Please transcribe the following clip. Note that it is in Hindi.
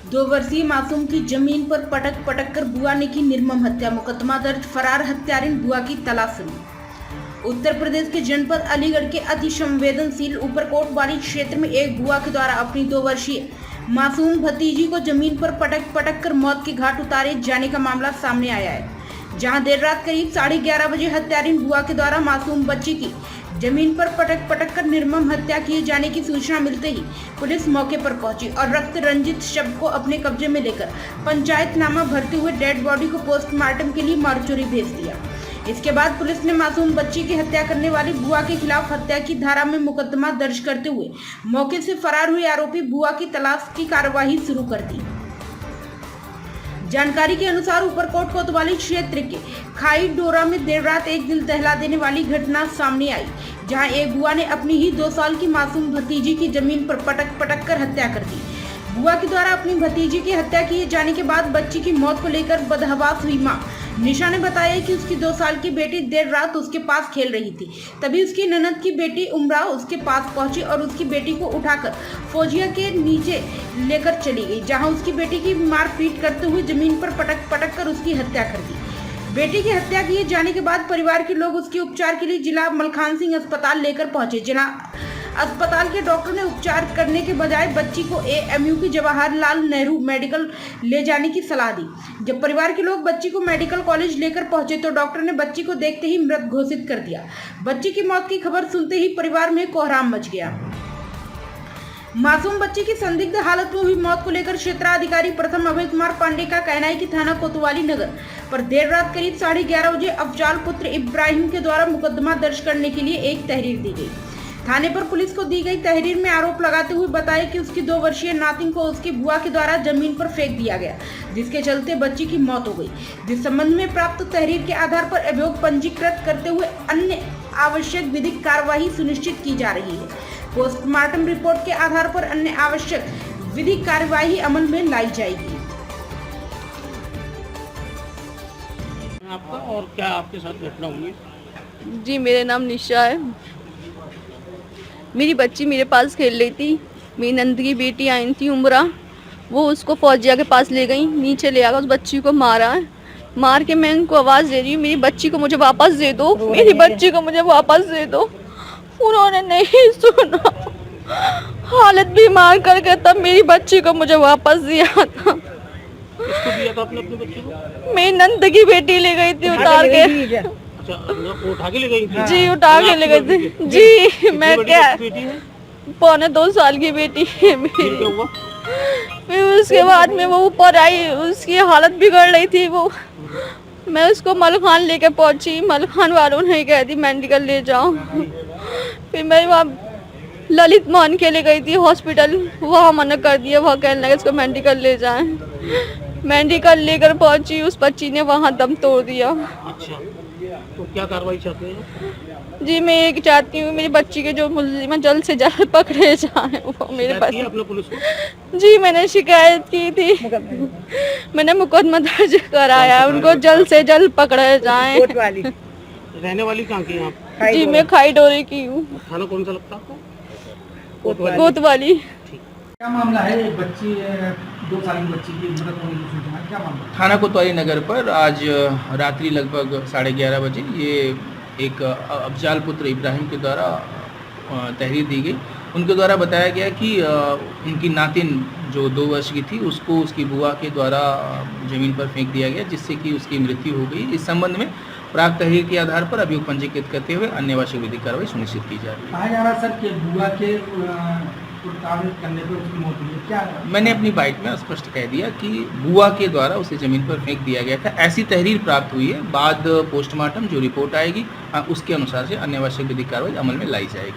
2 वर्षीय मासूम की जमीन पर पटक पटक कर बुआ ने की निर्मम हत्या। मुकदमा दर्ज, फरार हत्यारिन बुआ की तलाश में। उत्तर प्रदेश के जनपद अलीगढ़ के अति संवेदनशील ऊपरकोट वाली क्षेत्र में एक बुआ के द्वारा अपनी 2 वर्षीय मासूम भतीजी को जमीन पर पटक पटक कर मौत के घाट उतारे जाने का मामला सामने आया है, जहां देर रात करीब 11:30 बजे हत्यारिन बुआ के द्वारा मासूम बच्ची की जमीन पर पटक पटक कर निर्मम हत्या किए जाने की सूचना मिलते ही पुलिस मौके पर पहुंची और रक्त रंजित शव को अपने कब्जे में लेकर पंचायतनामा भरते हुए डेड बॉडी को पोस्टमार्टम के लिए मार्चोरी भेज दिया। इसके बाद पुलिस ने मासूम बच्ची की हत्या करने वाली बुआ के खिलाफ हत्या की धारा में मुकदमा दर्ज करते हुए मौके से फरार हुए आरोपी बुआ की तलाश की कार्यवाही शुरू कर दी। जानकारी के अनुसार ऊपरकोट कोतवाली क्षेत्र के खाई डोरा में देर रात एक दिल दहला देने वाली घटना सामने आई, जहां एक बुआ ने अपनी ही 2 साल की मासूम भतीजी की जमीन पर पटक पटक कर हत्या कर दी। बुआ के द्वारा अपनी भतीजी की हत्या किए जाने के बाद बच्ची की मौत को लेकर बदहवास हुई मां निशा ने बताया कि उसकी 2 साल की बेटी देर रात उसके पास खेल रही थी। तभी उसकी ननद की बेटी उमरा उसके पास पहुंची और उसकी बेटी को उठाकर फौजिया के नीचे लेकर चली गई, जहां उसकी बेटी की मार पीट करते हुए जमीन पर पटक पटक कर उसकी हत्या कर दी। बेटी की हत्या किए जाने के बाद परिवार के लोग उसके उपचार के लिए जिला मलखान सिंह अस्पताल लेकर पहुंचे। जिला अस्पताल के डॉक्टर ने उपचार करने के बजाय बच्ची को एएमयू की जवाहरलाल नेहरू मेडिकल ले जाने की सलाह दी। जब परिवार के लोग बच्ची को मेडिकल कॉलेज लेकर पहुंचे तो डॉक्टर ने बच्ची को देखते ही मृत घोषित कर दिया। बच्ची की मौत की खबर सुनते ही परिवार में कोहराम मच गया। मासूम बच्ची की संदिग्ध हालत में हुई मौत को लेकर क्षेत्राधिकारी प्रथम अभय कुमार पांडे का कहना है कि थाना कोतवाली नगर पर देर रात करीब 11:30 बजे अफजाल पुत्र इब्राहिम के द्वारा मुकदमा दर्ज करने के लिए एक तहरीर दी गई। थाने पर पुलिस को दी गई तहरीर में आरोप लगाते हुए बताया कि उसकी 2 वर्षीय नातिन को उसकी बुआ के द्वारा जमीन पर फेंक दिया गया, जिसके चलते बच्ची की मौत हो गई। जिस संबंध में प्राप्त तहरीर के आधार पर अभियोग पंजीकृत करते हुए अन्य आवश्यक विधिक कार्यवाही सुनिश्चित की जा रही है। पोस्टमार्टम रिपोर्ट के आधार पर अन्य आवश्यक विधिक कार्यवाही अमल में लाई जाएगी। आपका और क्या आपके साथ घटना हुई? जी, मेरा नाम निशा है। मेरी बच्ची मेरे पास खेल रही थी। मेरी नंद की बेटी आई थी उमरा, वो उसको फौजिया के पास ले गई, नीचे ले आकर उस बच्ची को मारा है। मार के मैं उनको आवाज़ दे रही हूँ, मेरी बच्ची को मुझे वापस दे दो, मेरी बच्ची को मुझे वापस दे दो। उन्होंने नहीं सुना, हालत भी मार करके तब मेरी बच्ची को मुझे वापस दिया था। किसको दिया था आपने अपनी बच्ची को? मेरी नंद की बेटी ले गई थी उतार के। अच्छा, वो उठा के ले गई थी? जी, उठा के ले गई थी। जी, मैं क्या, पौने 2 साल की बेटी है मेरी। क्या हुआ? फिर उसके बाद में वो ऊपर आई, उसकी हालत बिगड़ रही थी। वो मैं उसको मलखान लेके पहुंची, मलखान वालों ने कह दी मेडिकल ले जाओ। फिर मैं वहाँ ललित मोहन के ले गई थी हॉस्पिटल, वहाँ मना कर दिया, वहाँ कहने लगे इसको मेडिकल ले जाएं। मेडिकल लेकर पहुंची, उस बच्ची ने वहाँ दम तोड़ दिया। अच्छा, तो क्या कार्रवाई चाहते हैं? जी, मैं एक चाहती हूँ मेरी बच्ची के जो मुलजिम जल्द से जल्द पकड़े जाएं, वो मेरे पास। आपने पुलिस को? जी, मैंने शिकायत की थी, मैंने मुकदमा दर्ज कराया, उनको जल्द से जल्द पकड़े जाएं। रहने वाली कहाँ की आप? जी, मैं खाई डोरे की हूँ। थाना कौन सा लगता आपको? कोतवाली। क्या मामला है? एक बच्ची 2 साल की बच्ची की मृत होने की सूचना है, क्या मामला? थाना कोतवाली नगर पर आज रात्रि लगभग 11:30 बजे ये एक अफजाल पुत्र इब्राहिम के द्वारा तहरीर दी गई। उनके द्वारा बताया गया कि उनकी नातिन जो 2 वर्ष की थी उसको उसकी बुआ के द्वारा ज़मीन पर फेंक दिया गया, जिससे कि उसकी मृत्यु हो गई। इस संबंध में प्राप्त तहरीर के आधार पर अभियोग पंजीकृत करते हुए अन्य आवश्यक विधिक कार्रवाई सुनिश्चित की जा रही है। कहा जा रहा है सर कि बुआ के करने पर उसकी मौत हुई है, क्या? मैंने अपनी बाइट में स्पष्ट कह दिया कि बुआ के द्वारा उसे ज़मीन पर फेंक दिया गया था, ऐसी तहरीर प्राप्त हुई है। बाद पोस्टमार्टम जो रिपोर्ट आएगी उसके अनुसार से अन्य आवश्यक विधिक कार्रवाई अमल में लाई जाएगी।